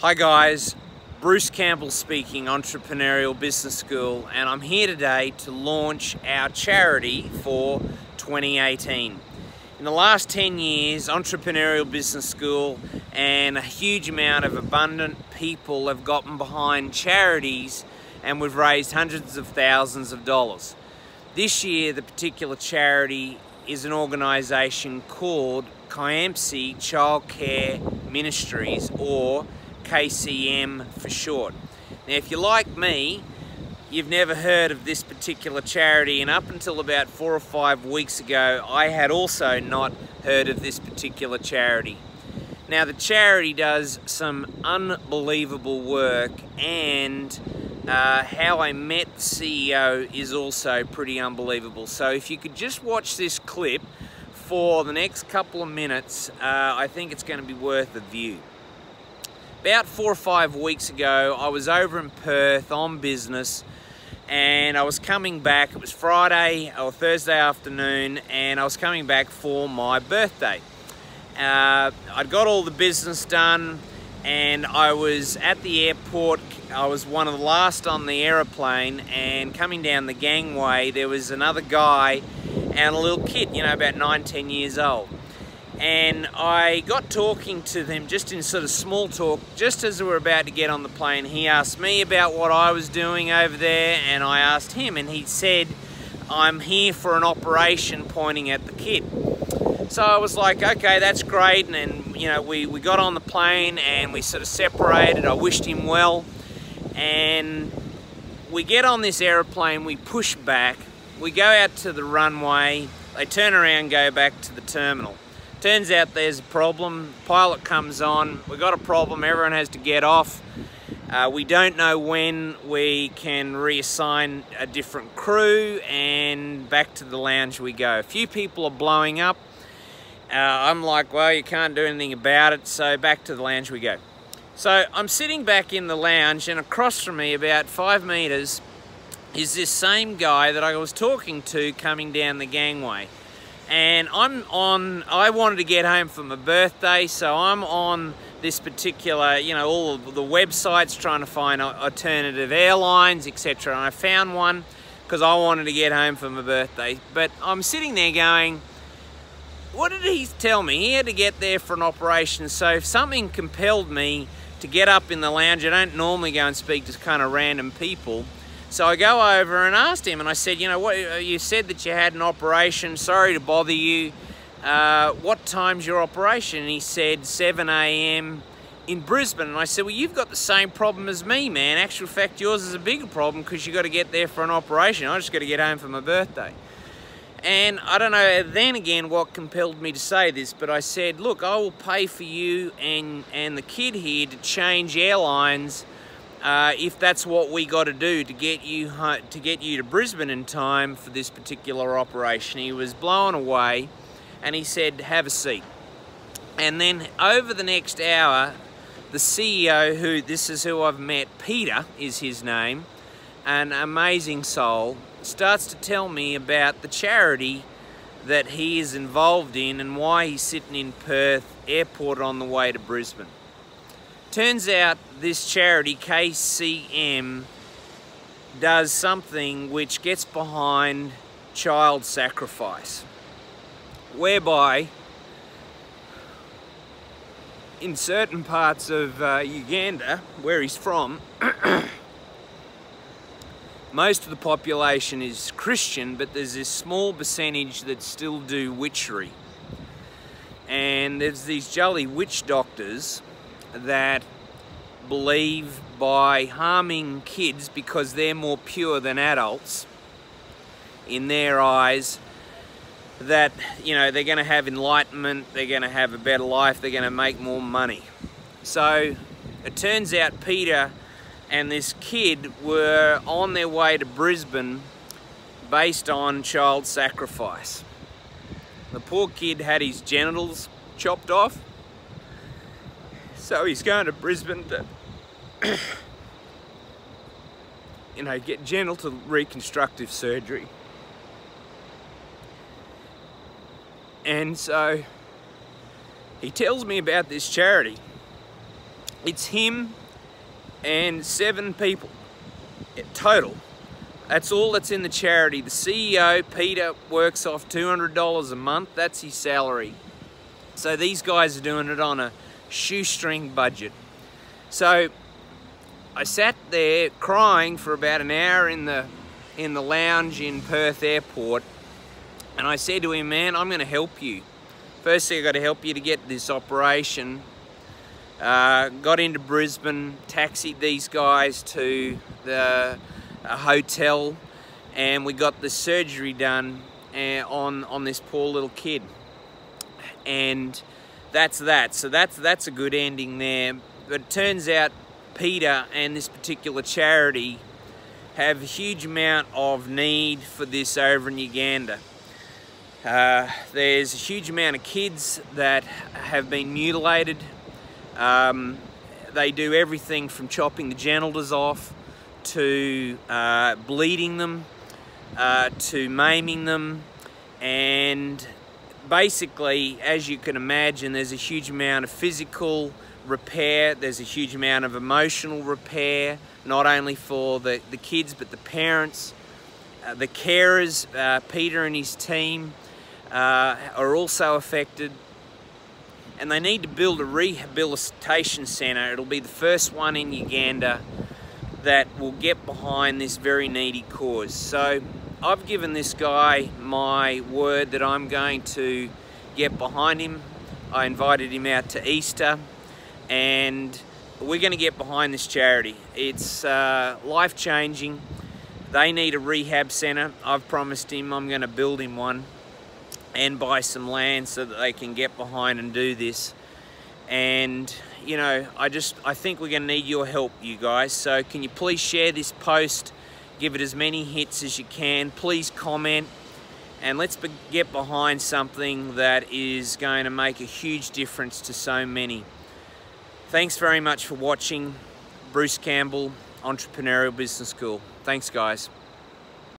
Hi guys, Bruce Campbell speaking, Entrepreneurial Business School, and I'm here today to launch our charity for 2018. In the last 10 years, Entrepreneurial Business School and a huge amount of abundant people have gotten behind charities, and we've raised hundreds of thousands of dollars. This year, the particular charity is an organisation called Kyampisi Childcare Ministries, or KCM for short. Now, if you're like me, you've never heard of this particular charity, and up until about 4 or 5 weeks ago, I had also not heard of this particular charity. Now, the charity does some unbelievable work, and how I met the CEO is also pretty unbelievable. So if you could just watch this clip for the next couple of minutes, I think it's going to be worth a view. About 4 or 5 weeks ago, I was over in Perth on business, and I was coming back. It was Friday or Thursday afternoon, and I was coming back for my birthday. I'd got all the business done, and I was at the airport. I was one of the last on the aeroplane, and coming down the gangway, there was another guy and a little kid, you know, about 9-10 years old. And I got talking to them just in sort of small talk, just as we were about to get on the plane. He asked me about what I was doing over there, and I asked him, and he said, "I'm here for an operation," pointing at the kid. So I was like, okay, that's great. And you know, we got on the plane and we sort of separated. I wished him well. And we get on this aeroplane, we push back, we go out to the runway, they turn around, go back to the terminal. Turns out there's a problem. Pilot comes on, we've got a problem, everyone has to get off. We don't know when we can reassign a different crew, and back to the lounge we go. A few people are blowing up. I'm like, well, you can't do anything about it, so back to the lounge we go. So I'm sitting back in the lounge, and across from me, about 5 meters, is this same guy that I was talking to coming down the gangway. And I wanted to get home for my birthday, so I'm on this particular, you know, all of the websites trying to find alternative airlines, etc. And I found one because I wanted to get home for my birthday. But I'm sitting there going, what did he tell me? He had to get there for an operation, so if something compelled me to get up in the lounge, I don't normally go and speak to kind of random people. So I go over and asked him, and I said, you know, what, you said that you had an operation, sorry to bother you. What time's your operation? And he said 7 AM in Brisbane. And I said, well, you've got the same problem as me, man. Actual fact, yours is a bigger problem because you got to get there for an operation. I just got to get home for my birthday. And I don't know then again what compelled me to say this, but I said, look, I will pay for you and the kid here to change airlines if that's what we got to do to get you to Brisbane in time for this particular operation. He was blown away, and he said, have a seat. And then over the next hour, the CEO, this is who I've met, Peter is his name, an amazing soul, starts to tell me about the charity that he is involved in and why he's sitting in Perth airport on the way to Brisbane. Turns out this charity, KCM, does something which gets behind child sacrifice, whereby in certain parts of Uganda, where he's from, most of the population is Christian, but there's this small percentage that still do witchery. And there's these jolly witch doctors that believe by harming kids because they're more pure than adults in their eyes, that, you know, they're going to have enlightenment, they're going to have a better life, they're going to make more money. So it turns out Peter and this kid were on their way to Brisbane based on child sacrifice. The poor kid had his genitals chopped off, so he's going to Brisbane to, you know, get genital reconstructive surgery. And so he tells me about this charity, It's him and 7 people total. That's all that's in the charity. The CEO, Peter, works off $200 a month. That's his salary. So these guys are doing it on a shoestring budget. So I sat there crying for about an hour in the lounge in Perth Airport, and I said to him, man, I'm going to help you. Firstly, I've got to help you to get this operation. Got into Brisbane, taxied these guys to a hotel, and we got the surgery done on this poor little kid. And that's that. So that's a good ending there. But it turns out Peter and this particular charity have a huge amount of need for this over in Uganda. There's a huge amount of kids that have been mutilated. They do everything from chopping the genitals off to bleeding them, to maiming them, and basically, as you can imagine, there's a huge amount of physical repair, there's a huge amount of emotional repair, not only for the kids but the parents, the carers. Peter and his team are also affected, and they need to build a rehabilitation centre. It'll be the first one in Uganda that will get behind this very needy cause. So I've given this guy my word that I'm going to get behind him. I invited him out to Easter, and we're going to get behind this charity. It's life-changing. They need a rehab centre. I've promised him I'm going to build him one and buy some land so that they can get behind and do this. And you know, I think we're going to need your help, you guys. So can you please share this post, give it as many hits as you can, please comment, and let's get behind something that is going to make a huge difference to so many. Thanks very much for watching. Bruce Campbell, Entrepreneurial Business School. Thanks, guys.